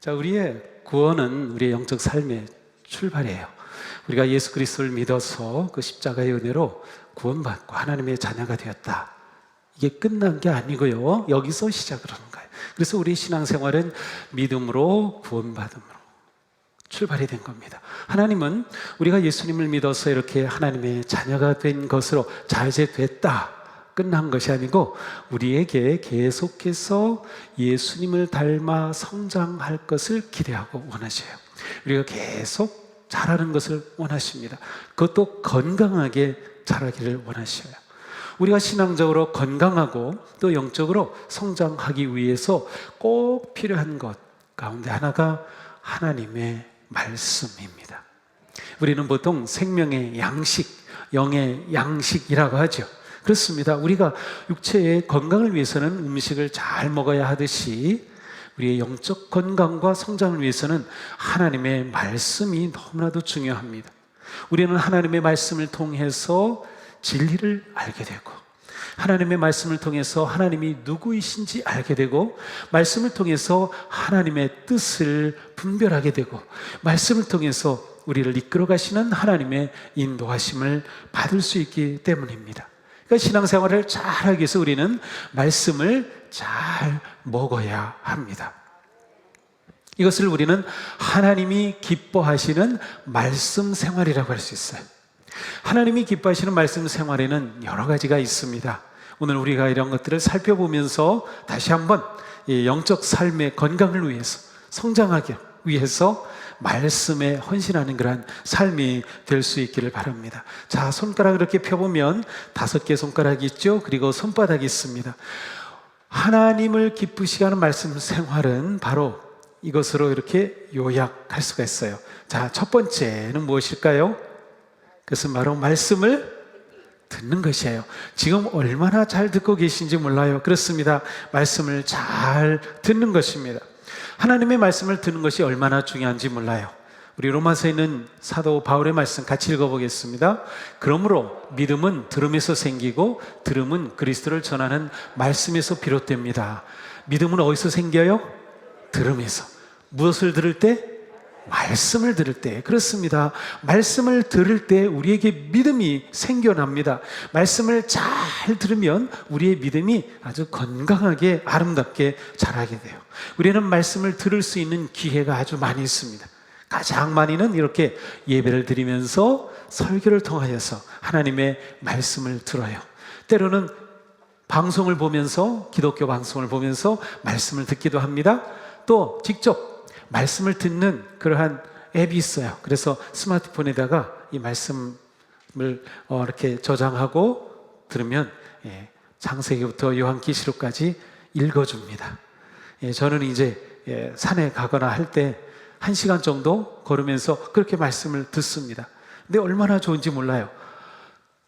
자, 우리의 구원은 우리의 영적 삶의 출발이에요. 우리가 예수 그리스도를 믿어서 그 십자가의 은혜로 구원받고 하나님의 자녀가 되었다. 이게 끝난 게 아니고요. 여기서 시작을 하는 거예요. 그래서 우리 신앙생활은 믿음으로 구원받음으로 출발이 된 겁니다. 하나님은 우리가 예수님을 믿어서 이렇게 하나님의 자녀가 된 것으로 자 이제 됐다, 끝난 것이 아니고 우리에게 계속해서 예수님을 닮아 성장할 것을 기대하고 원하셔요. 우리가 계속 자라는 것을 원하십니다. 그것도 건강하게 자라기를 원하셔요. 우리가 신앙적으로 건강하고 또 영적으로 성장하기 위해서 꼭 필요한 것 가운데 하나가 하나님의 말씀입니다. 우리는 보통 생명의 양식, 영의 양식이라고 하죠. 그렇습니다. 우리가 육체의 건강을 위해서는 음식을 잘 먹어야 하듯이 우리의 영적 건강과 성장을 위해서는 하나님의 말씀이 너무나도 중요합니다. 우리는 하나님의 말씀을 통해서 진리를 알게 되고, 하나님의 말씀을 통해서 하나님이 누구이신지 알게 되고, 말씀을 통해서 하나님의 뜻을 분별하게 되고, 말씀을 통해서 우리를 이끌어 가시는 하나님의 인도하심을 받을 수 있기 때문입니다. 그러니까 신앙생활을 잘하기 위해서 우리는 말씀을 잘 먹어야 합니다. 이것을 우리는 하나님이 기뻐하시는 말씀 생활이라고 할 수 있어요. 하나님이 기뻐하시는 말씀 생활에는 여러 가지가 있습니다. 오늘 우리가 이런 것들을 살펴보면서 다시 한번 영적 삶의 건강을 위해서, 성장하기 위해서 말씀에 헌신하는 그러한 삶이 될 수 있기를 바랍니다. 자, 손가락을 이렇게 펴보면 5개 손가락이 있죠. 그리고 손바닥이 있습니다. 하나님을 기쁘시게 하는 말씀 생활은 바로 이것으로 이렇게 요약할 수가 있어요. 자, 첫 번째는 무엇일까요? 그것은 바로 말씀을 듣는 것이에요. 지금 얼마나 잘 듣고 계신지 몰라요. 그렇습니다. 말씀을 잘 듣는 것입니다. 하나님의 말씀을 듣는 것이 얼마나 중요한지 몰라요. 우리 로마서에 있는 사도 바울의 말씀 같이 읽어보겠습니다. 그러므로 믿음은 들음에서 생기고 들음은 그리스도를 전하는 말씀에서 비롯됩니다. 믿음은 어디서 생겨요? 들음에서. 무엇을 들을 때? 말씀을 들을 때. 그렇습니다. 말씀을 들을 때 우리에게 믿음이 생겨납니다. 말씀을 잘 들으면 우리의 믿음이 아주 건강하게 아름답게 자라게 돼요. 우리는 말씀을 들을 수 있는 기회가 아주 많이 있습니다. 가장 많이는 이렇게 예배를 드리면서 설교를 통하여서 하나님의 말씀을 들어요. 때로는 방송을 보면서, 기독교 방송을 보면서 말씀을 듣기도 합니다. 또 직접 말씀을 듣는 그러한 앱이 있어요. 그래서 스마트폰에다가 이 말씀을 이렇게 저장하고 들으면 창세기부터 요한계시록까지 읽어줍니다. 저는 이제 산에 가거나 할 때 1시간 정도 걸으면서 그렇게 말씀을 듣습니다. 근데 얼마나 좋은지 몰라요.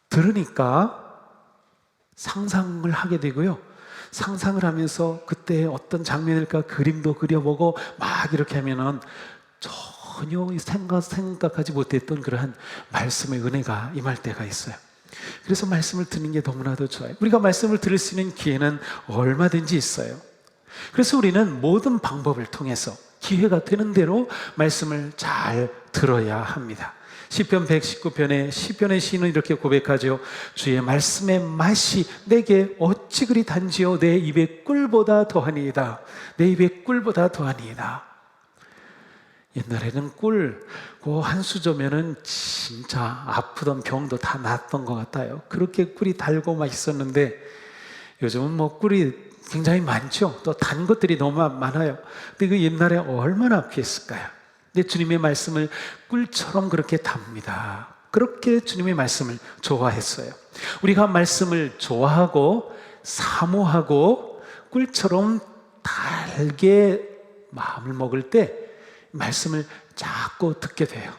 들으니까 상상을 하게 되고요. 상상을 하면서 그때 어떤 장면일까 그림도 그려보고 막 이렇게 하면은 전혀 생각하지 못했던 그러한 말씀의 은혜가 임할 때가 있어요. 그래서 말씀을 듣는 게 너무나도 좋아요. 우리가 말씀을 들을 수 있는 기회는 얼마든지 있어요. 그래서 우리는 모든 방법을 통해서 기회가 되는 대로 말씀을 잘 들어야 합니다. 시편 119편의 시편의 시인은 이렇게 고백하죠. 주의 말씀의 맛이 내게 어찌 그리 단지요 내 입의 꿀보다 더하니이다. 내 입의 꿀보다 더하니이다. 옛날에는 꿀 그 한 수저면은 진짜 아프던 병도 다 낫던 것 같아요. 그렇게 꿀이 달고 맛있었는데 요즘은 뭐 꿀이 굉장히 많죠. 또 단 것들이 너무 많아요. 근데 그 옛날에 얼마나 귀했을까요? 근데 주님의 말씀을 꿀처럼 그렇게 답니다. 그렇게 주님의 말씀을 좋아했어요. 우리가 말씀을 좋아하고 사모하고 꿀처럼 달게 마음을 먹을 때 말씀을 자꾸 듣게 돼요.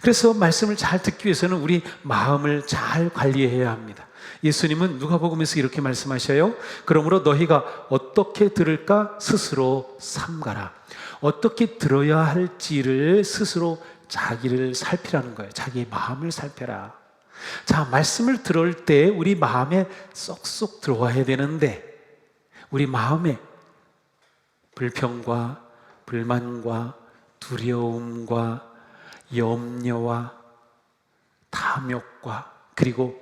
그래서 말씀을 잘 듣기 위해서는 우리 마음을 잘 관리해야 합니다. 예수님은 누가복음에서 이렇게 말씀하셔요. 그러므로 너희가 어떻게 들을까 스스로 삼가라. 어떻게 들어야 할지를 스스로 자기를 살피라는 거예요. 자기의 마음을 살펴라. 자, 말씀을 들을 때 우리 마음에 쏙쏙 들어와야 되는데 우리 마음에 불평과 불만과 두려움과 염려와 탐욕과 그리고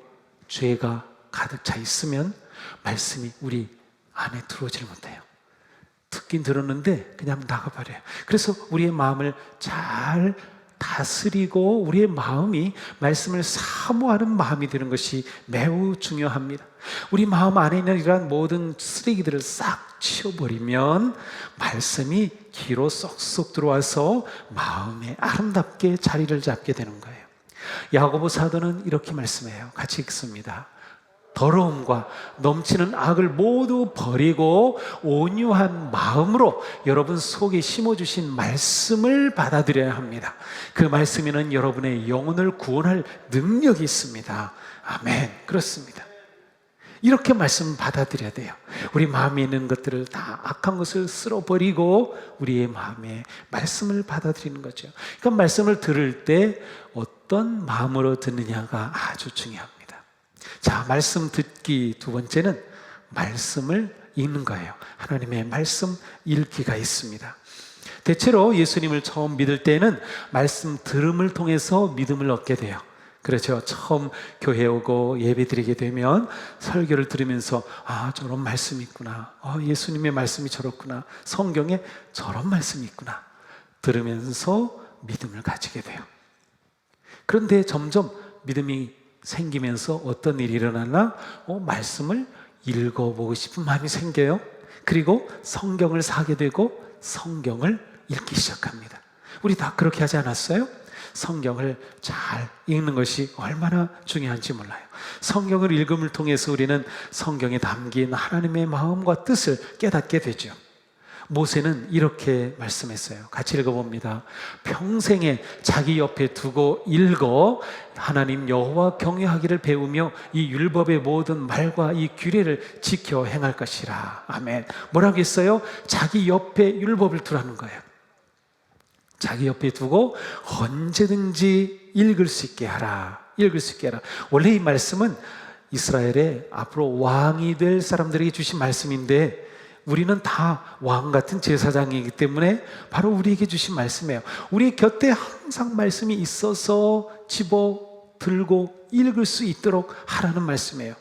죄가 가득 차 있으면 말씀이 우리 안에 들어오질 못해요. 듣긴 들었는데 그냥 나가버려요. 그래서 우리의 마음을 잘 다스리고 우리의 마음이 말씀을 사모하는 마음이 되는 것이 매우 중요합니다. 우리 마음 안에 있는 이러한 모든 쓰레기들을 싹 치워버리면 말씀이 귀로 쏙쏙 들어와서 마음에 아름답게 자리를 잡게 되는 거예요. 야고보 사도는 이렇게 말씀해요. 같이 읽습니다. 더러움과 넘치는 악을 모두 버리고 온유한 마음으로 여러분 속에 심어주신 말씀을 받아들여야 합니다. 그 말씀에는 여러분의 영혼을 구원할 능력이 있습니다. 아멘. 그렇습니다. 이렇게 말씀 받아들여야 돼요. 우리 마음에 있는 것들을 다 악한 것을 쓸어버리고 우리의 마음에 말씀을 받아들이는 거죠. 그러니까 말씀을 들을 때 어떤 마음으로 듣느냐가 아주 중요합니다. 자, 말씀 듣기 두 번째는 말씀을 읽는 거예요. 하나님의 말씀 읽기가 있습니다. 대체로 예수님을 처음 믿을 때는 말씀 들음을 통해서 믿음을 얻게 돼요. 그렇죠. 처음 교회 오고 예배 드리게 되면 설교를 들으면서 아, 저런 말씀이 있구나. 예수님의 말씀이 저렇구나. 성경에 저런 말씀이 있구나. 들으면서 믿음을 가지게 돼요. 그런데 점점 믿음이 생기면서 어떤 일이 일어나나? 말씀을 읽어보고 싶은 마음이 생겨요. 그리고 성경을 사게 되고 성경을 읽기 시작합니다. 우리 다 그렇게 하지 않았어요? 성경을 잘 읽는 것이 얼마나 중요한지 몰라요. 성경을 읽음을 통해서 우리는 성경에 담긴 하나님의 마음과 뜻을 깨닫게 되죠. 모세는 이렇게 말씀했어요. 같이 읽어봅니다. 평생에 자기 옆에 두고 읽어 하나님 여호와 경외하기를 배우며 이 율법의 모든 말과 이 규례를 지켜 행할 것이라. 아멘. 뭐라고 했어요? 자기 옆에 율법을 두라는 거예요. 자기 옆에 두고 언제든지 읽을 수 있게 하라. 읽을 수 있게 하라. 원래 이 말씀은 이스라엘의 앞으로 왕이 될 사람들에게 주신 말씀인데 우리는 다 왕 같은 제사장이기 때문에 바로 우리에게 주신 말씀이에요. 우리 곁에 항상 말씀이 있어서 집어 들고 읽을 수 있도록 하라는 말씀이에요.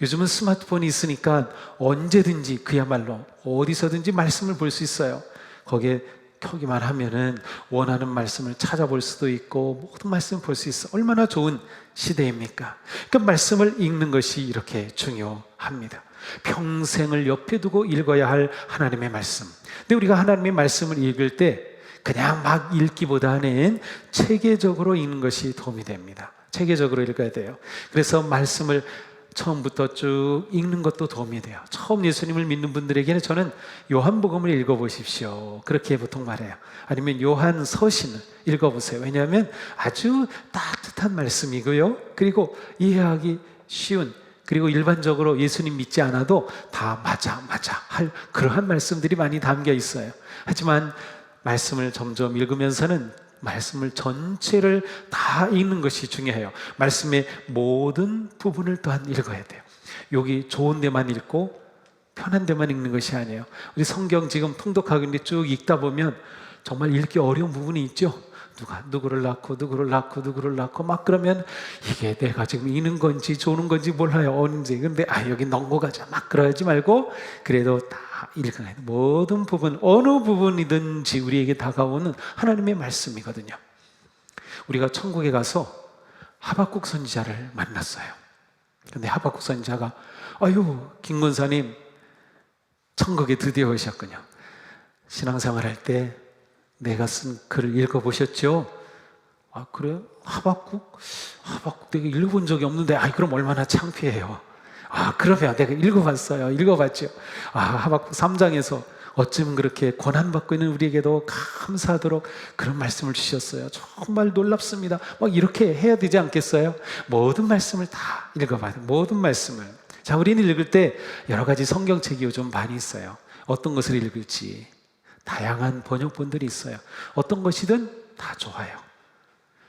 요즘은 스마트폰이 있으니까 언제든지 그야말로 어디서든지 말씀을 볼 수 있어요. 거기에 켜기만 하면은 원하는 말씀을 찾아볼 수도 있고 모든 말씀을 볼 수 있어. 얼마나 좋은 시대입니까? 그 말씀을 읽는 것이 이렇게 중요합니다. 평생을 옆에 두고 읽어야 할 하나님의 말씀. 근데 우리가 하나님의 말씀을 읽을 때 그냥 막 읽기보다는 체계적으로 읽는 것이 도움이 됩니다. 체계적으로 읽어야 돼요. 그래서 말씀을 처음부터 쭉 읽는 것도 도움이 돼요. 처음 예수님을 믿는 분들에게는 저는 요한복음을 읽어보십시오. 그렇게 보통 말해요. 아니면 요한 서신을 읽어보세요. 왜냐하면 아주 따뜻한 말씀이고요. 그리고 이해하기 쉬운, 그리고 일반적으로 예수님 믿지 않아도 다 맞아 할 그러한 말씀들이 많이 담겨 있어요. 하지만 말씀을 점점 읽으면서는 말씀을 전체를 다 읽는 것이 중요해요. 말씀의 모든 부분을 또한 읽어야 돼요. 여기 좋은 데만 읽고 편한 데만 읽는 것이 아니에요. 우리 성경 지금 통독하고 쭉 읽다 보면 정말 읽기 어려운 부분이 있죠. 누가 누구를 낳고 막 그러면 이게 내가 지금 읽는 건지 좋은 건지 몰라요. 언제. 근데 여기 넘어가자 막 그러지 말고 그래도 다 읽어야 돼요. 모든 부분, 어느 부분이든지 우리에게 다가오는 하나님의 말씀이거든요. 우리가 천국에 가서 하박국 선지자를 만났어요. 근데 하박국 선지자가 김 권사님 천국에 드디어 오셨군요. 신앙생활 할 때 내가 쓴 글을 읽어보셨죠? 그래요? 하박국 내가 읽어본 적이 없는데 그럼 얼마나 창피해요. 그러면 내가 읽어봤죠. 하박국 3장에서 어쩌면 그렇게 고난받고 있는 우리에게도 감사하도록 그런 말씀을 주셨어요. 정말 놀랍습니다. 이렇게 해야 되지 않겠어요? 모든 말씀을 다 읽어봐요. 모든 말씀을. 자, 우리는 읽을 때 여러 가지 성경책이 요즘 많이 있어요. 어떤 것을 읽을지 다양한 번역본들이 있어요. 어떤 것이든 다 좋아요.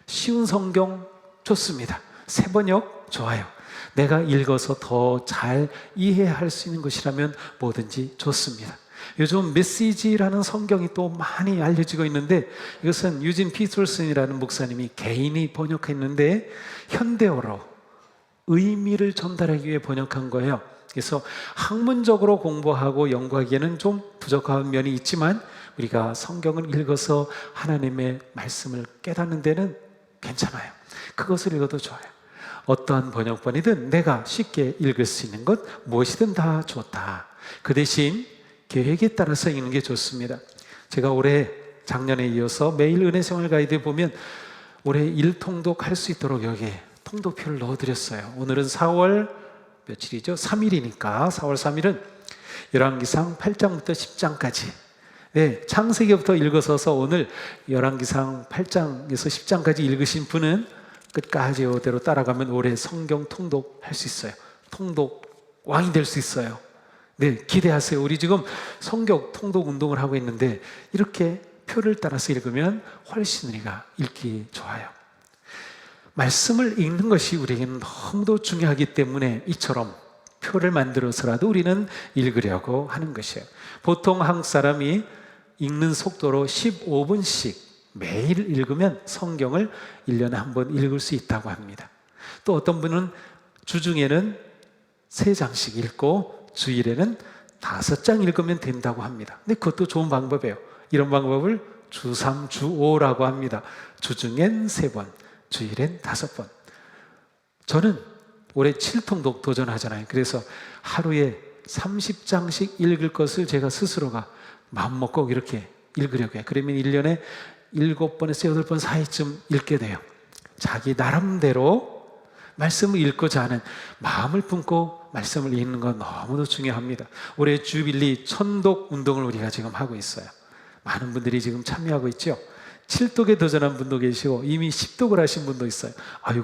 쉬운 성경 좋습니다. 새 번역 좋아요. 내가 읽어서 더 잘 이해할 수 있는 것이라면 뭐든지 좋습니다. 요즘 메시지라는 성경이 또 많이 알려지고 있는데, 이것은 유진 피터슨이라는 목사님이 개인이 번역했는데 현대어로 의미를 전달하기 위해 번역한 거예요. 그래서 학문적으로 공부하고 연구하기에는 좀 부족한 면이 있지만 우리가 성경을 읽어서 하나님의 말씀을 깨닫는 데는 괜찮아요. 그것을 읽어도 좋아요. 어떠한 번역본이든 내가 쉽게 읽을 수 있는 것 무엇이든 다 좋다. 그 대신 계획에 따라서 읽는 게 좋습니다. 제가 올해 작년에 이어서 매일 은혜생활 가이드에 보면 올해 1통독 할 수 있도록 여기에 통독표를 넣어드렸어요. 오늘은 4월 며칠이죠? 3일이니까 4월 3일은 열왕기상 8장부터 10장까지 창세기부터 읽어서서 오늘 열왕기상 8장에서 10장까지 읽으신 분은 끝까지 이대로 따라가면 올해 성경 통독 할 수 있어요. 통독 왕이 될 수 있어요. 기대하세요. 우리 지금 성경 통독 운동을 하고 있는데 이렇게 표를 따라서 읽으면 훨씬 우리가 읽기 좋아요. 말씀을 읽는 것이 우리에게는 너무도 중요하기 때문에 이처럼 표를 만들어서라도 우리는 읽으려고 하는 것이에요. 보통 한국 사람이 읽는 속도로 15분씩 매일 읽으면 성경을 1년에 한 번 읽을 수 있다고 합니다. 또 어떤 분은 주중에는 3장씩 읽고 주일에는 5장 읽으면 된다고 합니다. 근데 그것도 좋은 방법이에요. 이런 방법을 주3, 주5라고 합니다. 주중엔 3번, 주일엔 5번. 저는 올해 7통독 도전하잖아요. 그래서 하루에 30장씩 읽을 것을 제가 스스로가 마음먹고 이렇게 읽으려고 해요. 그러면 1년에 7번에서 8번 사이쯤 읽게 돼요. 자기 나름대로 말씀을 읽고자 하는 마음을 품고 말씀을 읽는 건 너무도 중요합니다. 올해 주빌리 천독 운동을 우리가 지금 하고 있어요. 많은 분들이 지금 참여하고 있죠. 7독에 도전한 분도 계시고 이미 10독을 하신 분도 있어요.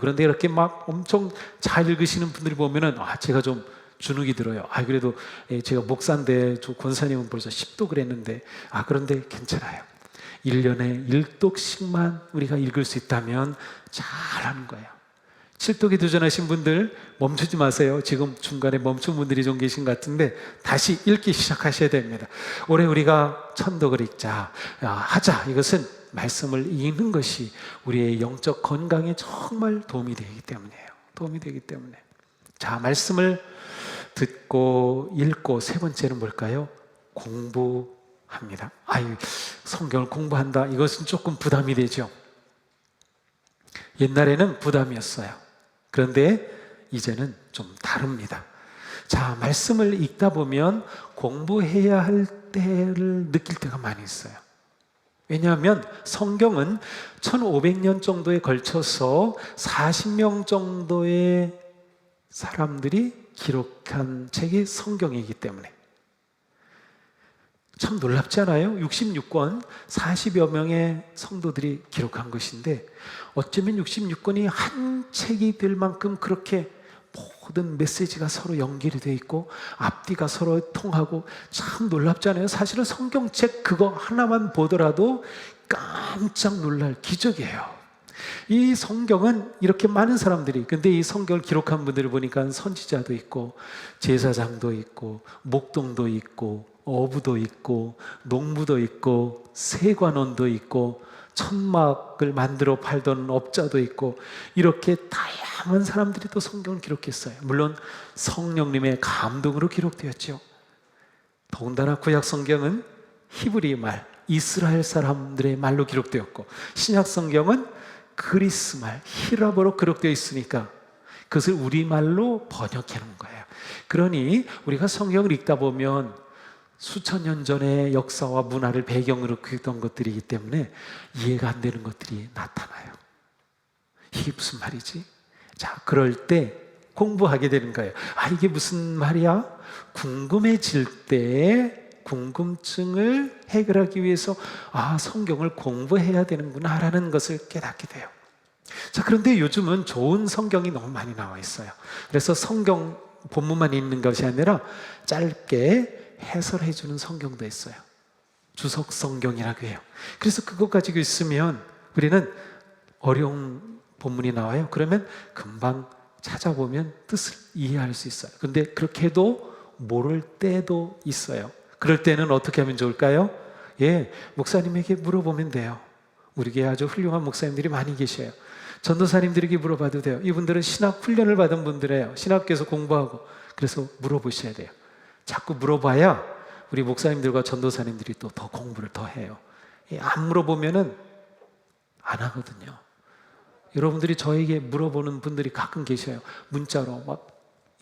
그런데 이렇게 막 엄청 잘 읽으시는 분들이 보면은 제가 좀 주눅이 들어요. 그래도 제가 목사인데 저 권사님은 벌써 10독을 했는데 그런데 괜찮아요. 1년에 1독씩만 우리가 읽을 수 있다면 잘하는 거예요. 7독에 도전하신 분들 멈추지 마세요. 지금 중간에 멈춘 분들이 좀 계신 것 같은데 다시 읽기 시작하셔야 됩니다. 올해 우리가 천독을 읽자 하자. 이것은 말씀을 읽는 것이 우리의 영적 건강에 정말 도움이 되기 때문이에요. 도움이 되기 때문에. 자, 말씀을 듣고 읽고 세 번째는 뭘까요? 공부합니다. 성경을 공부한다. 이것은 조금 부담이 되죠. 옛날에는 부담이었어요. 그런데 이제는 좀 다릅니다. 자, 말씀을 읽다 보면 공부해야 할 때를 느낄 때가 많이 있어요. 왜냐하면 성경은 1500년 정도에 걸쳐서 40명 정도의 사람들이 기록한 책이 성경이기 때문에 참 놀랍지 않아요? 66권 40여 명의 성도들이 기록한 것인데 어쩌면 66권이 한 책이 될 만큼 그렇게 모든 메시지가 서로 연결이 되어 있고 앞뒤가 서로 통하고 참 놀랍지 않아요? 사실은 성경책 그거 하나만 보더라도 깜짝 놀랄 기적이에요. 이 성경은 이렇게 많은 사람들이, 근데 이 성경을 기록한 분들을 보니까 선지자도 있고 제사장도 있고 목동도 있고 어부도 있고 농부도 있고 세관원도 있고 천막을 만들어 팔던 업자도 있고 이렇게 다양한 사람들이 또 성경을 기록했어요. 물론 성령님의 감동으로 기록되었죠. 더군다나 구약 성경은 히브리 말, 이스라엘 사람들의 말로 기록되었고 신약 성경은 그리스 말, 히라보로 기록되어 있으니까 그것을 우리말로 번역해 놓은 거예요. 그러니 우리가 성경을 읽다 보면 수천 년 전의 역사와 문화를 배경으로 그렸던 것들이기 때문에 이해가 안 되는 것들이 나타나요. 이게 무슨 말이지? 자, 그럴 때 공부하게 되는 거예요. 이게 무슨 말이야? 궁금해질 때 궁금증을 해결하기 위해서 성경을 공부해야 되는구나라는 것을 깨닫게 돼요. 자, 그런데 요즘은 좋은 성경이 너무 많이 나와 있어요. 그래서 성경 본문만 읽는 것이 아니라 짧게 해설해 주는 성경도 있어요. 주석 성경이라고 해요. 그래서 그거 가지고 있으면 우리는 어려운 본문이 나와요. 그러면 금방 찾아보면 뜻을 이해할 수 있어요. 그런데 그렇게 해도 모를 때도 있어요. 그럴 때는 어떻게 하면 좋을까요? 예, 목사님에게 물어보면 돼요. 우리 교회에 아주 훌륭한 목사님들이 많이 계셔요. 전도사님들에게 물어봐도 돼요. 이분들은 신학 훈련을 받은 분들이에요. 신학교에서 공부하고. 그래서 물어보셔야 돼요. 자꾸 물어봐야 우리 목사님들과 전도사님들이 또 더 공부를 더 해요. 안 물어보면은 안 하거든요. 여러분들이 저에게 물어보는 분들이 가끔 계셔요. 문자로 막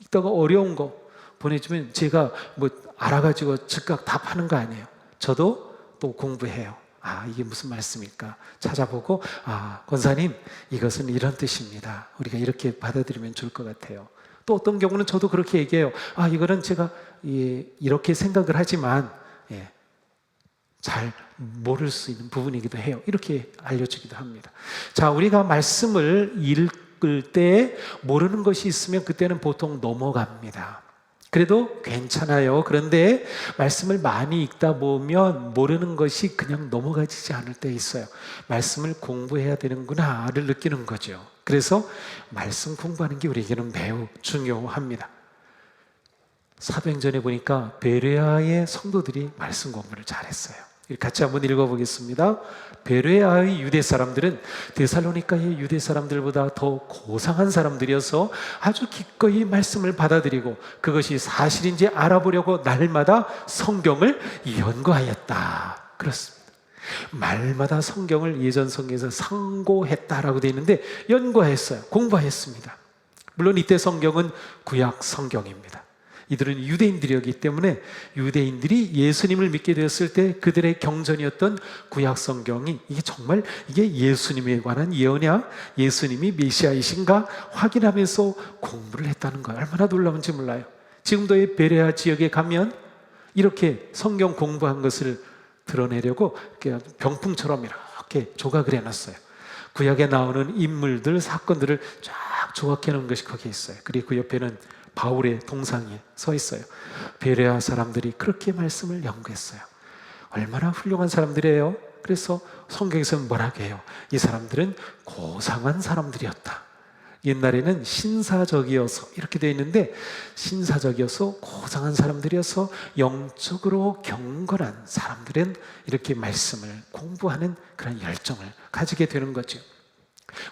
읽다가 어려운 거 보내주면 제가 뭐 알아가지고 즉각 답하는 거 아니에요. 저도 또 공부해요. 아, 이게 무슨 말씀일까 찾아보고, 아, 권사님 이것은 이런 뜻입니다. 우리가 이렇게 받아들이면 좋을 것 같아요. 또 어떤 경우는 저도 그렇게 얘기해요. 아, 이거는 제가 이렇게 생각을 하지만 잘 모를 수 있는 부분이기도 해요. 이렇게 알려주기도 합니다. 자, 우리가 말씀을 읽을 때 모르는 것이 있으면 그때는 보통 넘어갑니다. 그래도 괜찮아요. 그런데 말씀을 많이 읽다 보면 모르는 것이 그냥 넘어가지지 않을 때 있어요. 말씀을 공부해야 되는구나를 느끼는 거죠. 그래서 말씀 공부하는 게 우리에게는 매우 중요합니다. 사도행전에 보니까 베레아의 성도들이 말씀 공부를 잘했어요. 같이 한번 읽어보겠습니다. 베레아의 유대 사람들은 데살로니가의 유대 사람들보다 더 고상한 사람들이어서 아주 기꺼이 말씀을 받아들이고 그것이 사실인지 알아보려고 날마다 성경을 연구하였다. 그렇습니다. 말마다 성경을 예전 성경에서 상고했다라고 되어 있는데 연구했어요. 공부했습니다. 물론 이때 성경은 구약 성경입니다. 이들은 유대인들이었기 때문에 유대인들이 예수님을 믿게 되었을 때 그들의 경전이었던 구약 성경이 이게 예수님에 관한 예언이야? 예수님이 메시아이신가? 확인하면서 공부를 했다는 거예요. 얼마나 놀라운지 몰라요. 지금도 이 베레아 지역에 가면 이렇게 성경 공부한 것을 드러내려고 병풍처럼 이렇게 조각을 해놨어요. 구약에 나오는 인물들, 사건들을 쫙 조각해 놓은 것이 거기에 있어요. 그리고 그 옆에는 바울의 동상이 서 있어요. 베레아 사람들이 그렇게 말씀을 연구했어요. 얼마나 훌륭한 사람들이에요. 그래서 성경에서는 뭐라고 해요? 이 사람들은 고상한 사람들이었다. 옛날에는 신사적이어서 이렇게 되어 있는데 신사적이어서 고상한 사람들이어서 영적으로 경건한 사람들은 이렇게 말씀을 공부하는 그런 열정을 가지게 되는 거죠.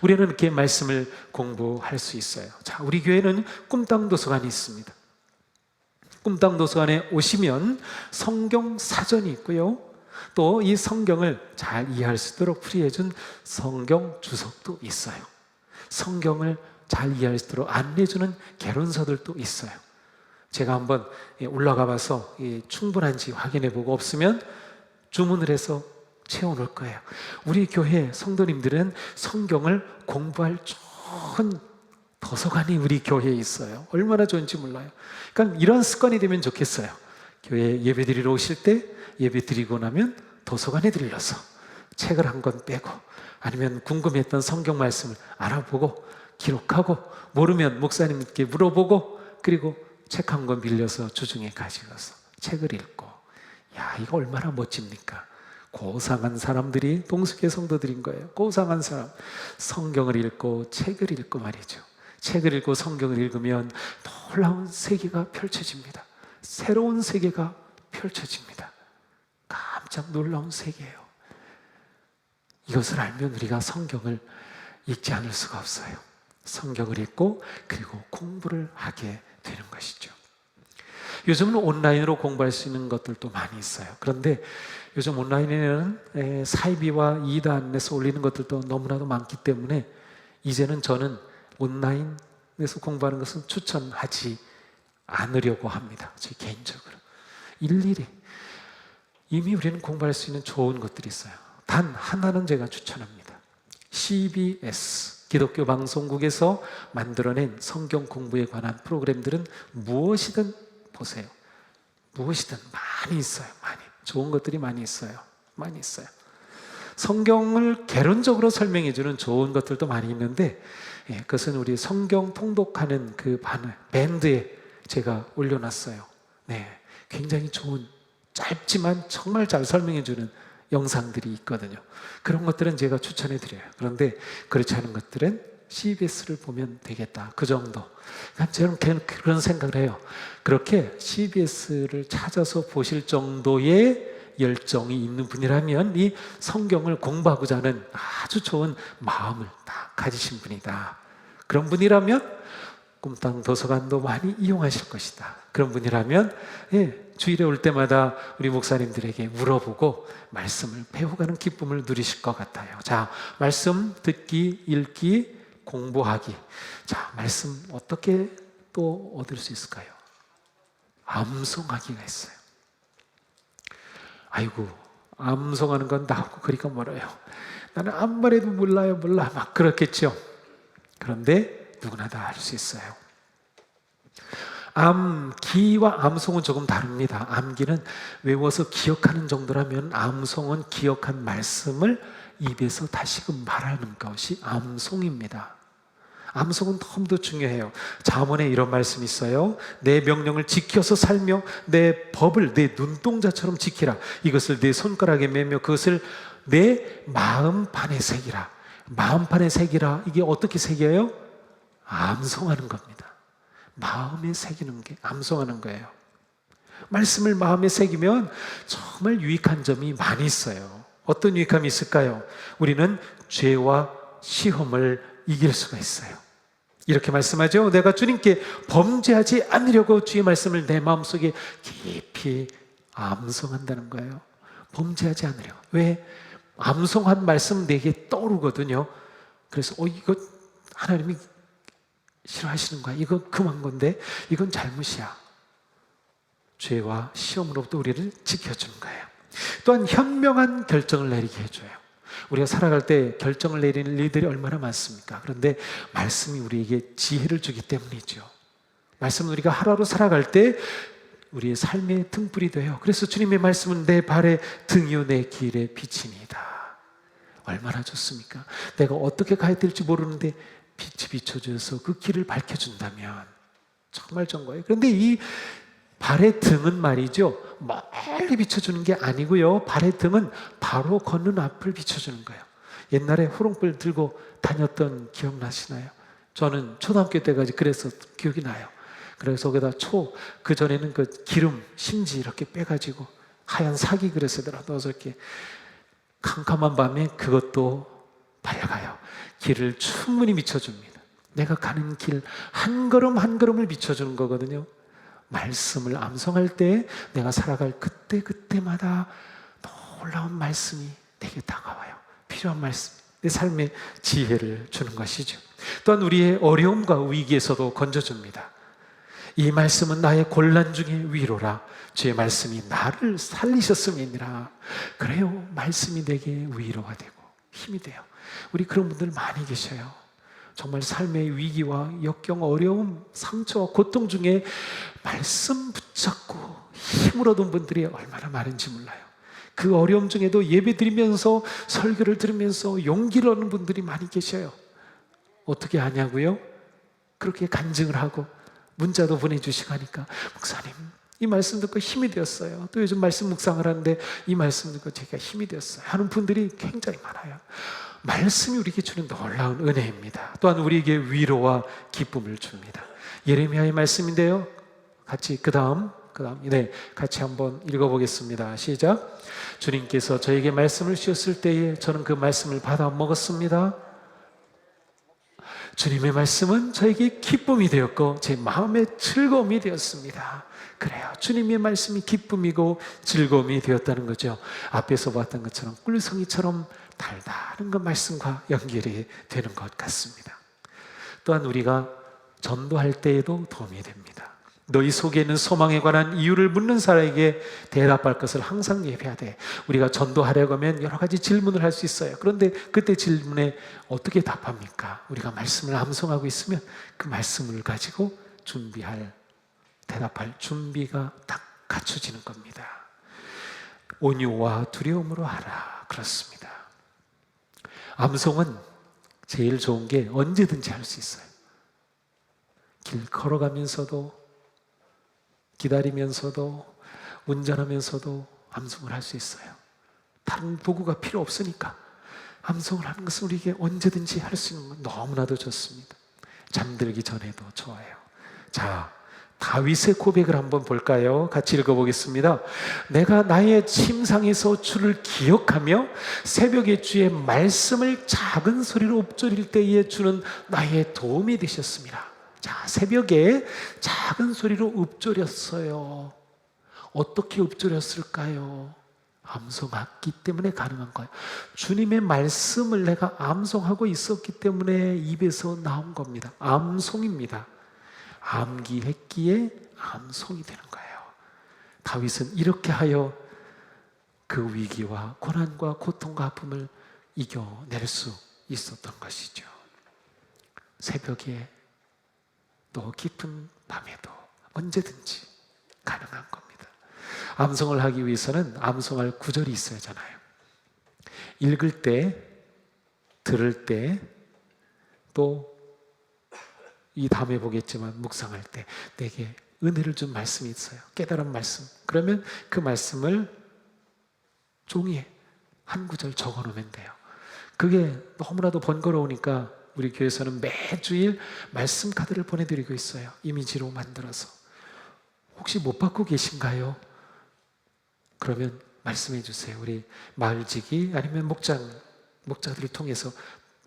우리는 이렇게 말씀을 공부할 수 있어요. 자, 우리 교회는 꿈땅 도서관이 있습니다. 꿈땅 도서관에 오시면 성경 사전이 있고요. 또 이 성경을 잘 이해할 수 있도록 풀이해준 성경 주석도 있어요. 성경을 잘 이해할 수 있도록 안내해주는 개론서들도 있어요. 제가 한번 올라가 봐서 충분한지 확인해보고 없으면 주문을 해서 채워놓을 거예요. 우리 교회 성도님들은 성경을 공부할 좋은 도서관이 우리 교회에 있어요. 얼마나 좋은지 몰라요. 그러니까 이런 습관이 되면 좋겠어요. 교회 예배 드리러 오실 때 예배 드리고 나면 도서관에 들러서 책을 한 권 빼고 아니면 궁금했던 성경 말씀을 알아보고 기록하고 모르면 목사님께 물어보고 그리고 책 한 권 빌려서 주중에 가져가서 책을 읽고, 야, 이거 얼마나 멋집니까? 고상한 사람들이 동숙의 성도들인 거예요. 고상한 사람. 성경을 읽고 책을 읽고 말이죠. 책을 읽고 성경을 읽으면 놀라운 세계가 펼쳐집니다. 새로운 세계가 펼쳐집니다. 깜짝 놀라운 세계예요. 이것을 알면 우리가 성경을 읽지 않을 수가 없어요. 성경을 읽고 그리고 공부를 하게 되는 것이죠. 요즘은 온라인으로 공부할 수 있는 것들도 많이 있어요. 그런데 요즘 온라인에는 사이비와 이단에서 올리는 것들도 너무나도 많기 때문에 이제는 저는 온라인에서 공부하는 것은 추천하지 않으려고 합니다. 제 개인적으로. 일일이 이미 우리는 공부할 수 있는 좋은 것들이 있어요. 단 하나는 제가 추천합니다. CBS 기독교 방송국에서 만들어낸 성경 공부에 관한 프로그램들은 무엇이든 보세요. 무엇이든 많이 있어요. 많이. 좋은 것들이 많이 있어요. 많이 있어요. 성경을 개론적으로 설명해 주는 좋은 것들도 많이 있는데 그것은 우리 성경 통독하는 그 밴드에 제가 올려놨어요. 네, 굉장히 좋은 짧지만 정말 잘 설명해 주는 영상들이 있거든요. 그런 것들은 제가 추천해 드려요. 그런데 그렇지 않은 것들은 CBS를 보면 되겠다. 그 정도. 저는 그런 생각을 해요. 그렇게 CBS를 찾아서 보실 정도의 열정이 있는 분이라면 이 성경을 공부하고자 하는 아주 좋은 마음을 딱 가지신 분이다. 그런 분이라면 꿈땅 도서관도 많이 이용하실 것이다. 그런 분이라면 주일에 올 때마다 우리 목사님들에게 물어보고 말씀을 배워가는 기쁨을 누리실 것 같아요. 자, 말씀 듣기, 읽기, 공부하기. 자, 말씀 어떻게 또 얻을 수 있을까요? 암송하기가 있어요. 아이고, 암송하는 건 나하고 거리가 멀어요. 나는 아무 말해도 몰라요, 몰라. 막 그렇겠죠. 그런데 누구나 다 할 수 있어요. 암기와 암송은 조금 다릅니다. 암기는 외워서 기억하는 정도라면 암송은 기억한 말씀을 입에서 다시금 말하는 것이 암송입니다. 암송은 너무도 중요해요. 잠언에 이런 말씀이 있어요. 내 명령을 지켜서 살며 내 법을 내 눈동자처럼 지키라. 이것을 내 손가락에 매며 그것을 내 마음판에 새기라. 마음판에 새기라. 이게 어떻게 새겨요? 암송하는 겁니다. 마음에 새기는 게 암송하는 거예요. 말씀을 마음에 새기면 정말 유익한 점이 많이 있어요. 어떤 유익함이 있을까요? 우리는 죄와 시험을 이길 수가 있어요. 이렇게 말씀하죠. 내가 주님께 범죄하지 않으려고 주의 말씀을 내 마음속에 깊이 암송한다는 거예요. 범죄하지 않으려고. 왜? 암송한 말씀 내게 떠오르거든요. 그래서 이거 하나님이 싫어하시는 거야. 이건 금한 건데 이건 잘못이야. 죄와 시험으로부터 우리를 지켜주는 거예요. 또한 현명한 결정을 내리게 해줘요. 우리가 살아갈 때 결정을 내리는 일들이 얼마나 많습니까? 그런데 말씀이 우리에게 지혜를 주기 때문이죠. 말씀은 우리가 하루하루 살아갈 때 우리의 삶의 등불이 돼요. 그래서 주님의 말씀은 내 발의 등이요 내 길의 빛이니이다. 얼마나 좋습니까? 내가 어떻게 가야 될지 모르는데 빛이 비춰줘서 그 길을 밝혀준다면 정말 좋은 거예요. 그런데 이 발의 등은 말이죠, 멀리 비춰주는 게 아니고요, 발의 등은 바로 걷는 앞을 비춰주는 거예요. 옛날에 호롱불 들고 다녔던 기억나시나요? 저는 초등학교 때까지 그래서 기억이 나요. 그래서 거기다 그전에는 그 기름, 심지 이렇게 빼가지고 하얀 사기 그릇에다가 넣어서 이렇게 캄캄한 밤에 그것도 밝아요. 길을 충분히 비춰줍니다. 내가 가는 길 한 걸음 한 걸음을 비춰주는 거거든요. 말씀을 암송할 때 내가 살아갈 그때마다 놀라운 말씀이 내게 다가와요. 필요한 말씀, 내 삶에 지혜를 주는 것이죠. 또한 우리의 어려움과 위기에서도 건져줍니다. 이 말씀은 나의 곤란 중에 위로라. 주의 말씀이 나를 살리셨음이니라. 그래요. 말씀이 내게 위로가 되고 힘이 돼요. 우리 그런 분들 많이 계셔요. 정말 삶의 위기와 역경, 어려움, 상처와 고통 중에 말씀 붙잡고 힘을 얻은 분들이 얼마나 많은지 몰라요. 그 어려움 중에도 예배 드리면서 설교를 들으면서 용기를 얻는 분들이 많이 계셔요. 어떻게 하냐고요? 그렇게 간증을 하고 문자도 보내주시고 하니까, 목사님 이 말씀 듣고 힘이 되었어요. 또 요즘 말씀 묵상을 하는데 이 말씀 듣고 제가 힘이 되었어요 하는 분들이 굉장히 많아요. 말씀이 우리에게 주는 놀라운 은혜입니다. 또한 우리에게 위로와 기쁨을 줍니다. 예레미야의 말씀인데요, 같이 그 다음 같이 한번 읽어보겠습니다. 시작. 주님께서 저에게 말씀을 주셨을 때에 저는 그 말씀을 받아 먹었습니다. 주님의 말씀은 저에게 기쁨이 되었고 제 마음의 즐거움이 되었습니다. 그래요. 주님의 말씀이 기쁨이고 즐거움이 되었다는 거죠. 앞에서 봤던 것처럼 꿀송이처럼 달달한 그 말씀과 연결이 되는 것 같습니다. 또한 우리가 전도할 때에도 도움이 됩니다. 너희 속에 있는 소망에 관한 이유를 묻는 사람에게 대답할 것을 항상 예비하되. 우리가 전도하려고 하면 여러 가지 질문을 할 수 있어요. 그런데 그때 질문에 어떻게 답합니까? 우리가 말씀을 암송하고 있으면 그 말씀을 가지고 대답할 준비가 딱 갖춰지는 겁니다. 온유와 두려움으로 하라. 그렇습니다. 암송은 제일 좋은 게 언제든지 할 수 있어요. 길 걸어가면서도, 기다리면서도, 운전하면서도 암송을 할 수 있어요. 다른 도구가 필요 없으니까 암송을 하는 것은 우리에게 언제든지 할 수 있는 건 너무나도 좋습니다. 잠들기 전에도 좋아요. 자, 다윗의 고백을 한번 볼까요? 같이 읽어보겠습니다. 내가 나의 침상에서 주를 기억하며 새벽에 주의 말씀을 작은 소리로 읊조릴 때에 주는 나의 도움이 되셨습니다. 자, 새벽에 작은 소리로 읊조렸어요. 어떻게 읊조렸을까요? 암송했기 때문에 가능한 거예요. 주님의 말씀을 내가 암송하고 있었기 때문에 입에서 나온 겁니다. 암송입니다. 암기했기에 암송이 되는 거예요. 다윗은 이렇게 하여 그 위기와 고난과 고통과 아픔을 이겨낼 수 있었던 것이죠. 새벽에 또 깊은 밤에도 언제든지 가능한 겁니다. 암송을 하기 위해서는 암송할 구절이 있어야 하잖아요. 읽을 때, 들을 때, 또 이 다음에 보겠지만 묵상할 때 내게 은혜를 준 말씀이 있어요. 깨달은 말씀. 그러면 그 말씀을 종이에 한 구절 적어놓으면 돼요. 그게 너무나도 번거로우니까 우리 교회에서는 매주일 말씀 카드를 보내드리고 있어요. 이미지로 만들어서. 혹시 못 받고 계신가요? 그러면 말씀해 주세요. 우리 마을지기 아니면 목자들을 통해서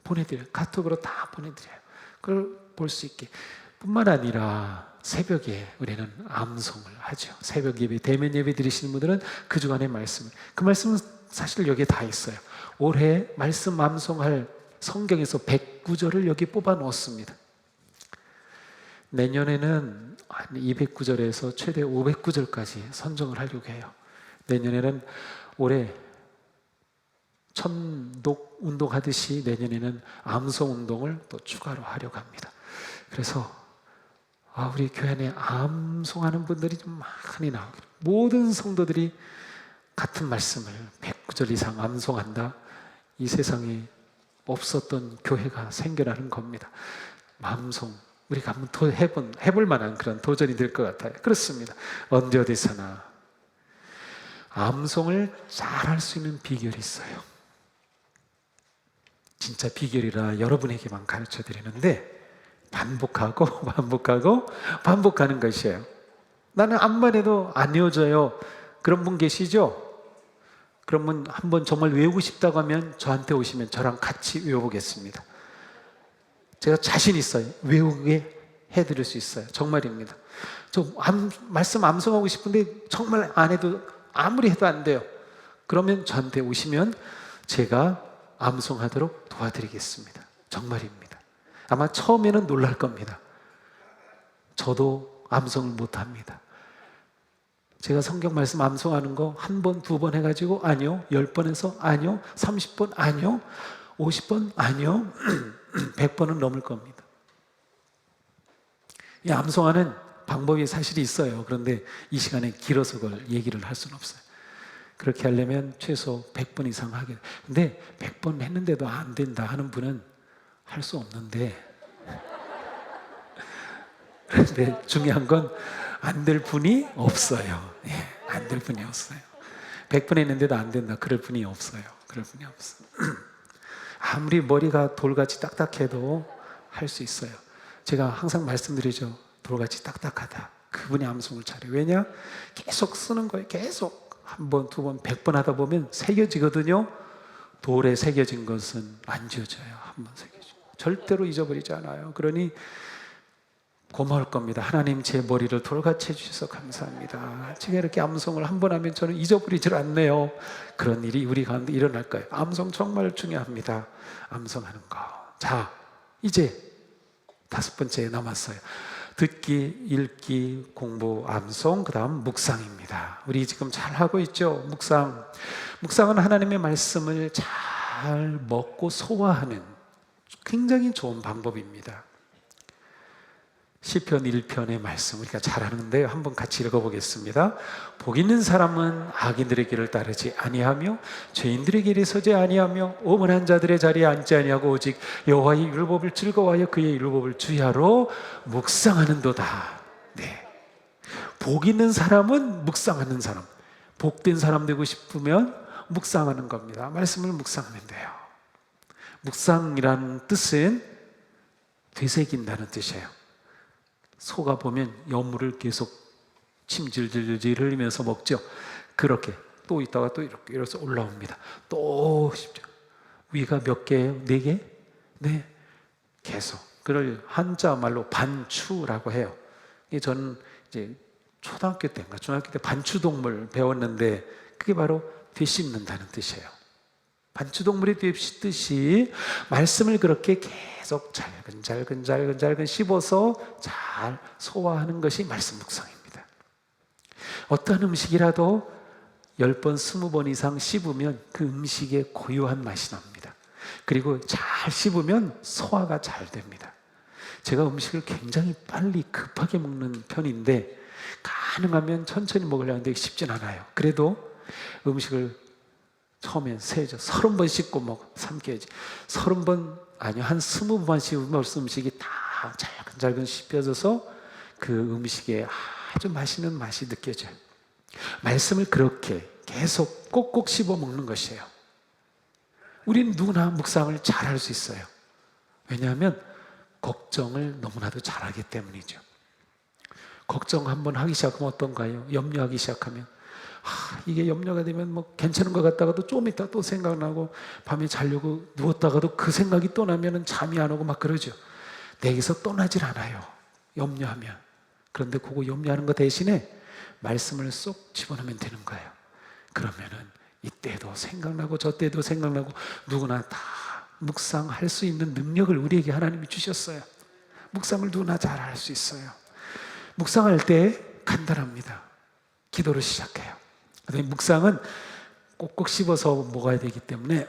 보내드려요. 카톡으로 다 보내드려요. 그걸 볼 수 있게. 뿐만 아니라 새벽에 우리는 암송을 하죠. 새벽 예배, 대면 예배 드리시는 분들은 그 주간의 말씀, 그 말씀은 사실 여기에 다 있어요. 올해 말씀 암송할 성경에서 109절을 여기 뽑아 놓았습니다. 내년에는 한 209절에서 최대 509절까지 선정을 하려고 해요. 내년에는 올해 천독 운동하듯이 내년에는 암송 운동을 또 추가로 하려고 합니다. 그래서 우리 교회 안에 암송하는 분들이 좀 많이 나오기를, 모든 성도들이 같은 말씀을 109절 이상 암송한다, 이 세상에 없었던 교회가 생겨나는 겁니다. 암송 우리가 한번 해볼 만한 그런 도전이 될 것 같아요. 그렇습니다. 언제 어디서나 암송을 잘할 수 있는 비결이 있어요. 진짜 비결이라 여러분에게만 가르쳐 드리는데, 반복하는 것이에요. 나는 암만 해도 안 외워져요. 그런 분 계시죠? 그러면 한번 정말 외우고 싶다고 하면 저한테 오시면 저랑 같이 외워보겠습니다. 제가 자신 있어요. 외우게 해드릴 수 있어요. 정말입니다. 저 말씀 암송하고 싶은데 정말 안 해도, 아무리 해도 안 돼요. 그러면 저한테 오시면 제가 암송하도록 도와드리겠습니다. 정말입니다. 아마 처음에는 놀랄 겁니다. 저도 암송을 못합니다. 제가 성경 말씀 암송하는 거 한 번, 두 번 해가지고 아니요, 10번에서 아니요, 30번 아니요, 50번 아니요, 100번은 넘을 겁니다. 이 암송하는 방법이 사실 있어요. 그런데 이 시간에 길어서 그걸 얘기를 할 수는 없어요. 그렇게 하려면 최소 100번 이상 하게. 근데 100번 했는데도 안 된다 하는 분은 할 수 없는데, 그런데 중요한 건 안 될 분이 없어요. 안 될 분이 없어요. 100번 했는데도 안 된다 그럴 분이 없어요. 그럴 분이 없어요. 아무리 머리가 돌같이 딱딱해도 할 수 있어요. 제가 항상 말씀드리죠. 돌같이 딱딱하다. 그분이 암송을 잘해요. 왜냐? 계속 쓰는 거예요. 계속 한 번, 두 번, 100번 하다 보면 새겨지거든요. 돌에 새겨진 것은 안 지워져요. 한 번 새겨지고 절대로 잊어버리지 않아요. 그러니 고마울 겁니다. 하나님, 제 머리를 돌같이 해주셔서 감사합니다. 제가 이렇게 암송을 한 번 하면 저는 잊어버리질 않네요. 그런 일이 우리 가운데 일어날 거예요. 암송 정말 중요합니다. 암송하는 거. 자, 이제 5번째 남았어요. 듣기, 읽기, 공부, 암송, 그 다음 묵상입니다. 우리 지금 잘 하고 있죠? 묵상은 하나님의 말씀을 잘 먹고 소화하는 굉장히 좋은 방법입니다. 시편 1편의 말씀 우리가 잘 아는데요. 한번 같이 읽어보겠습니다. 복 있는 사람은 악인들의 길을 따르지 아니하며 죄인들의 길에 서지 아니하며 오만한 자들의 자리에 앉지 아니하고 오직 여호와의 율법을 즐거워하여 그의 율법을 주야로 묵상하는도다. 네. 복 있는 사람은 묵상하는 사람. 복된 사람 되고 싶으면 묵상하는 겁니다. 말씀을 묵상하면 돼요. 묵상이라는 뜻은 되새긴다는 뜻이에요. 소가 보면 여물을 계속 침질질질 흘리면서 먹죠. 그렇게 또 있다가 또 이렇게 이래서 올라옵니다. 또 쉽죠. 위가 몇 개예요? 4개? 네, 계속. 그걸 한자 말로 반추라고 해요. 저는 이제 초등학교 때인가 중학교 때 반추동물 배웠는데 그게 바로 되씹는다는 뜻이에요. 반추동물이 되씹듯이 말씀을 그렇게 계속 잘근 씹어서 잘 소화하는 것이 말씀 묵상입니다. 어떤 음식이라도 10번, 20번 이상 씹으면 그 음식의 고유한 맛이 납니다. 그리고 잘 씹으면 소화가 잘 됩니다. 제가 음식을 굉장히 빨리 급하게 먹는 편인데 가능하면 천천히 먹으려 하는데 쉽진 않아요. 그래도 음식을 처음엔 세죠. 30번 씹고 삼켜야지. 30번 아니요, 한 20번 씹으면 음식이 다 잘근 씹혀져서 그 음식에 아주 맛있는 맛이 느껴져요. 말씀을 그렇게 계속 꼭꼭 씹어 먹는 것이에요. 우리는 누구나 묵상을 잘할 수 있어요. 왜냐하면 걱정을 너무나도 잘하기 때문이죠. 걱정 한번 하기 시작하면 어떤가요? 염려하기 시작하면 이게 염려가 되면 괜찮은 것 같다가도 좀 있다 또 생각나고, 밤에 자려고 누웠다가도 그 생각이 또 나면 잠이 안 오고 막 그러죠. 내게서 떠나질 않아요, 염려하면. 그런데 그거 염려하는 것 대신에 말씀을 쏙 집어넣으면 되는 거예요. 그러면은 이때도 생각나고 저때도 생각나고, 누구나 다 묵상할 수 있는 능력을 우리에게 하나님이 주셨어요. 묵상을 누구나 잘 할 수 있어요. 묵상할 때 간단합니다. 기도로 시작해요. 묵상은 꼭꼭 씹어서 먹어야 되기 때문에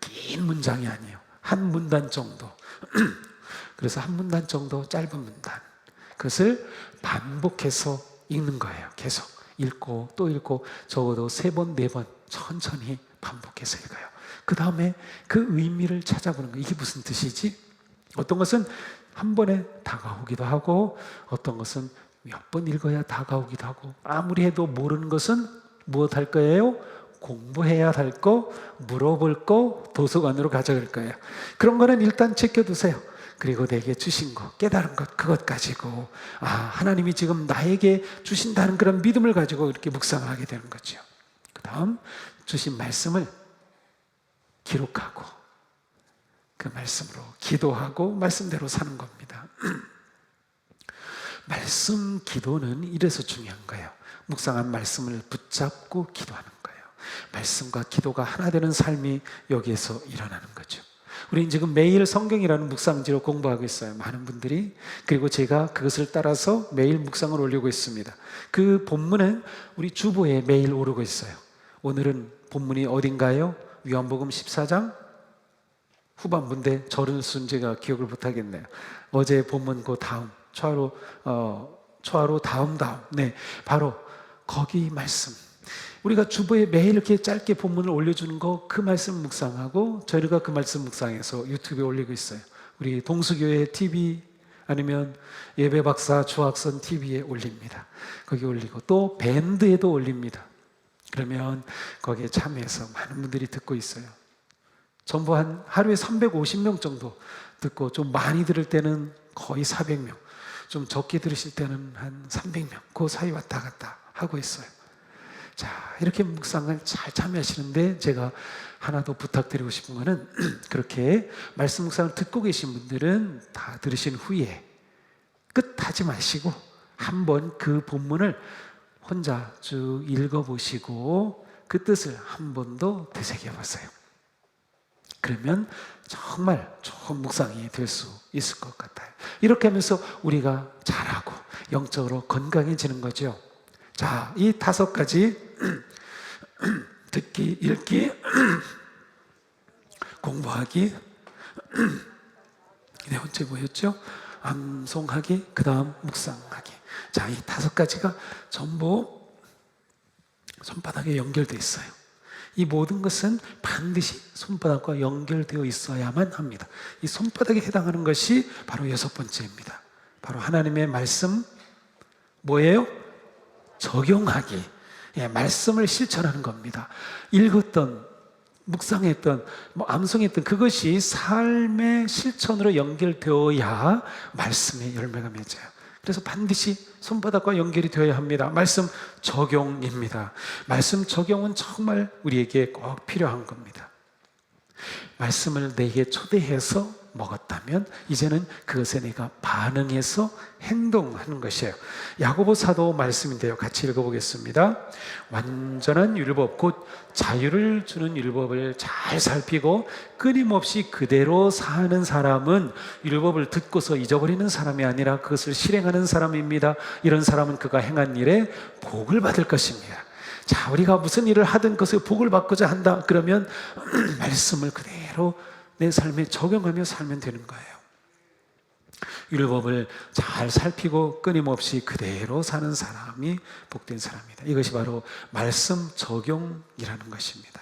긴 문장이 아니에요. 한 문단 정도. 그래서 한 문단 정도 짧은 문단, 그것을 반복해서 읽는 거예요. 계속 읽고 또 읽고, 적어도 3번, 4번 천천히 반복해서 읽어요. 그 다음에 그 의미를 찾아보는 거예요. 이게 무슨 뜻이지? 어떤 것은 한 번에 다가오기도 하고, 어떤 것은 몇 번 읽어야 다가오기도 하고, 아무리 해도 모르는 것은 무엇 할 거예요? 공부해야 할 거, 물어볼 거, 도서관으로 가져갈 거예요. 그런 거는 일단 지켜두세요. 그리고 내게 주신 것, 깨달은 것, 그것 가지고 하나님이 지금 나에게 주신다는 그런 믿음을 가지고 이렇게 묵상을 하게 되는 거죠. 그 다음 주신 말씀을 기록하고 그 말씀으로 기도하고 말씀대로 사는 겁니다. 말씀 기도는 이래서 중요한 거예요. 묵상한 말씀을 붙잡고 기도하는 거예요. 말씀과 기도가 하나 되는 삶이 여기에서 일어나는 거죠. 우리는 지금 매일 성경이라는 묵상지로 공부하고 있어요, 많은 분들이. 그리고 제가 그것을 따라서 매일 묵상을 올리고 있습니다. 그 본문은 우리 주보에 매일 오르고 있어요. 오늘은 본문이 어딘가요? 요한복음 14장 후반부인데 저는 순제가 기억을 못하겠네요. 어제 본문 그 다음 초하루 다음 네, 바로 거기 말씀. 우리가 주보에 매일 이렇게 짧게 본문을 올려주는 거, 그 말씀 묵상하고 저희가 그 말씀 묵상해서 유튜브에 올리고 있어요. 우리 동수교회 TV 아니면 예배박사 주학선 TV에 올립니다. 거기 올리고 또 밴드에도 올립니다. 그러면 거기에 참여해서 많은 분들이 듣고 있어요. 전부 한 하루에 350명 정도 듣고, 좀 많이 들을 때는 거의 400명, 좀 적게 들으실 때는 한 300명, 그 사이 왔다 갔다 하고 있어요. 자, 이렇게 묵상을 잘 참여하시는데 제가 하나 더 부탁드리고 싶은 거는 그렇게 말씀 묵상을 듣고 계신 분들은 다 들으신 후에 끝하지 마시고 한번 그 본문을 혼자 쭉 읽어보시고 그 뜻을 한 번 더 되새겨보세요. 그러면 정말 좋은 묵상이 될 수 있을 것 같아요. 이렇게 하면서 우리가 잘하고 영적으로 건강해지는 거죠. 자, 이 5가지 듣기, 읽기, 공부하기, 네 번째 뭐였죠? 암송하기, 그 다음 묵상하기. 자, 이 5가지가 전부 손바닥에 연결되어 있어요. 이 모든 것은 반드시 손바닥과 연결되어 있어야만 합니다. 이 손바닥에 해당하는 것이 바로 6번째입니다. 바로 하나님의 말씀, 뭐예요? 적용하기. 예, 말씀을 실천하는 겁니다. 읽었던 묵상했던, 암송했던 그것이 삶의 실천으로 연결되어야 말씀의 열매가 맺어요. 그래서 반드시 손바닥과 연결이 되어야 합니다. 말씀 적용입니다. 말씀 적용은 정말 우리에게 꼭 필요한 겁니다. 말씀을 내게 초대해서 먹었다면 이제는 그것에 내가 반응해서 행동하는 것이에요. 야고보 사도 말씀인데요, 같이 읽어보겠습니다. 완전한 율법, 곧 자유를 주는 율법을 잘 살피고 끊임없이 그대로 사는 사람은 율법을 듣고서 잊어버리는 사람이 아니라 그것을 실행하는 사람입니다. 이런 사람은 그가 행한 일에 복을 받을 것입니다. 자, 우리가 무슨 일을 하든 그것에 복을 받고자 한다 그러면 말씀을 그대로 내 삶에 적용하며 살면 되는 거예요. 율법을 잘 살피고 끊임없이 그대로 사는 사람이 복된 사람이다. 이것이 바로 말씀 적용이라는 것입니다.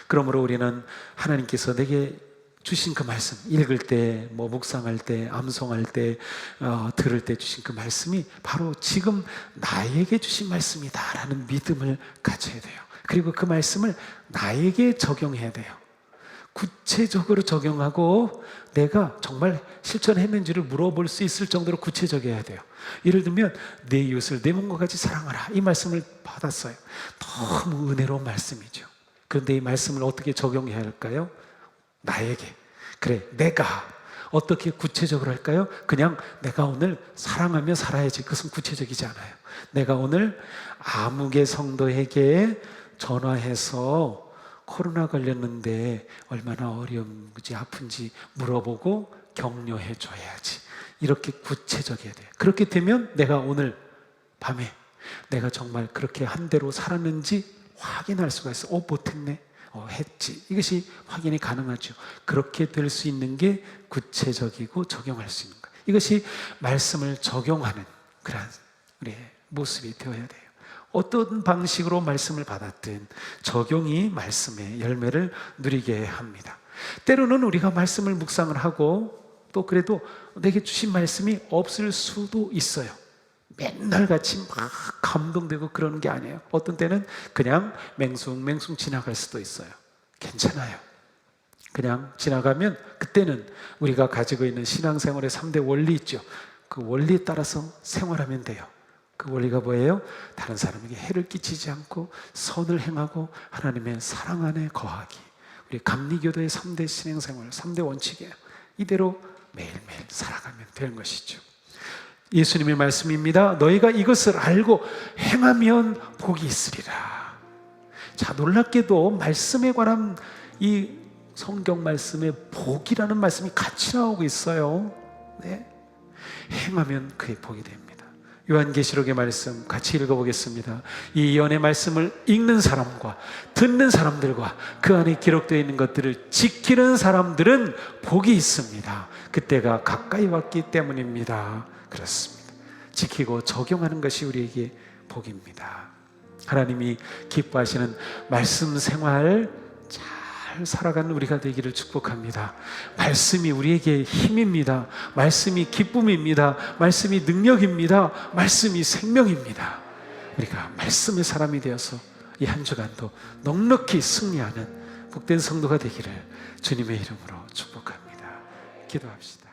그러므로 우리는 하나님께서 내게 주신 그 말씀, 읽을 때, 묵상할 때, 암송할 때, 들을 때 주신 그 말씀이 바로 지금 나에게 주신 말씀이다라는 믿음을 가져야 돼요. 그리고 그 말씀을 나에게 적용해야 돼요. 구체적으로 적용하고 내가 정말 실천했는지를 물어볼 수 있을 정도로 구체적이어야 돼요. 예를 들면 내 이웃을 내 몸과 같이 사랑하라, 이 말씀을 받았어요. 너무 은혜로운 말씀이죠. 그런데 이 말씀을 어떻게 적용해야 할까요? 나에게. 그래, 내가 어떻게 구체적으로 할까요? 그냥 내가 오늘 사랑하며 살아야지. 그것은 구체적이지 않아요. 내가 오늘 아무개 성도에게 전화해서 코로나 걸렸는데 얼마나 어려운지 아픈지 물어보고 격려해 줘야지. 이렇게 구체적이어야 돼요. 그렇게 되면 내가 오늘 밤에 내가 정말 그렇게 한 대로 살았는지 확인할 수가 있어. 못했네. 했지. 이것이 확인이 가능하죠. 그렇게 될 수 있는 게 구체적이고 적용할 수 있는 거예요. 이것이 말씀을 적용하는 그런 우리의 모습이 되어야 돼요. 어떤 방식으로 말씀을 받았든 적용이 말씀의 열매를 누리게 합니다. 때로는 우리가 말씀을 묵상을 하고 또 그래도 내게 주신 말씀이 없을 수도 있어요. 맨날 같이 막 감동되고 그러는 게 아니에요. 어떤 때는 그냥 맹숭맹숭 지나갈 수도 있어요. 괜찮아요. 그냥 지나가면 그때는 우리가 가지고 있는 신앙생활의 3대 원리 있죠. 그 원리에 따라서 생활하면 돼요. 그 원리가 뭐예요? 다른 사람에게 해를 끼치지 않고 선을 행하고 하나님의 사랑 안에 거하기. 우리 감리교도의 3대 신앙생활, 3대 원칙이에요. 이대로 매일매일 살아가면 되는 것이죠. 예수님의 말씀입니다. 너희가 이것을 알고 행하면 복이 있으리라. 자, 놀랍게도 말씀에 관한 이 성경 말씀에 복이라는 말씀이 같이 나오고 있어요. 네. 행하면 그의 복이 됩니다. 요한계시록의 말씀 같이 읽어보겠습니다. 이 예언의 말씀을 읽는 사람과 듣는 사람들과 그 안에 기록되어 있는 것들을 지키는 사람들은 복이 있습니다. 그때가 가까이 왔기 때문입니다. 그렇습니다. 지키고 적용하는 것이 우리에게 복입니다. 하나님이 기뻐하시는 말씀 생활 잘 살아가는 우리가 되기를 축복합니다. 말씀이 우리에게 힘입니다. 말씀이 기쁨입니다. 말씀이 능력입니다. 말씀이 생명입니다. 우리가 말씀의 사람이 되어서 이 한 주간도 넉넉히 승리하는 복된 성도가 되기를 주님의 이름으로 축복합니다. 기도합시다.